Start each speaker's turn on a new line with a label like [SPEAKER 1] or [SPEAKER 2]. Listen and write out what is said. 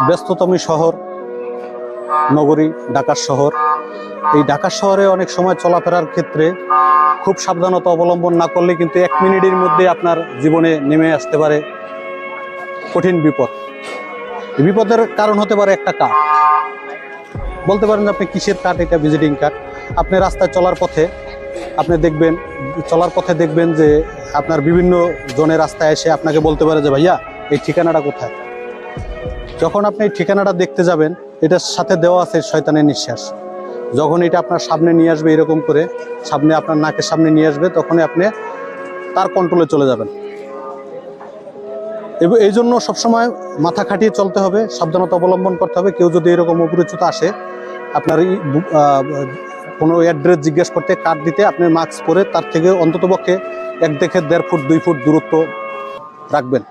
[SPEAKER 1] ব্যস্ততম শহর নগরী ঢাকা শহর। এই ঢাকা শহরে অনেক সময় চলাফেরার ক্ষেত্রে খুব সাবধানতা অবলম্বন না করলে কিন্তু 1 মিনিটের মধ্যে আপনার জীবনে নেমে আসতে পারে কঠিন বিপদ। এই বিপদের কারণ হতে পারে একটা কাঠ। বলতে পারেন যে আপনি কিসের কাঠ, এটা ভিজিটিং কার্ড। আপনি রাস্তায় চলার পথে দেখবেন যে আপনার বিভিন্ন জনের রাস্তায় এসে আপনাকে বলতে পারে যে ভাইয়া এই ঠিকানাটা কোথায়। যখন আপনি এই ঠিকানাটা দেখতে যাবেন, এটার সাথে দেওয়া আছে শয়তানের নিঃশ্বাস। যখন এটা আপনার সামনে নিয়ে আসবে, এরকম করে সামনে আপনার নাকের সামনে নিয়ে আসবে, তখনই আপনি তার কন্ট্রোলে চলে যাবেন। এই জন্য সবসময় মাথা খাটিয়ে চলতে হবে, সাবধানতা অবলম্বন করতে হবে। কেউ যদি এরকম অপরিচিত আসে, আপনার কোনো অ্যাড্রেস জিজ্ঞেস করতে, কার্ড দিতে, আপনি মাস্ক পরে তার থেকে অন্ততপক্ষে 1 থেকে 1.5 ফুট 2 ফুট দূরত্ব রাখবেন।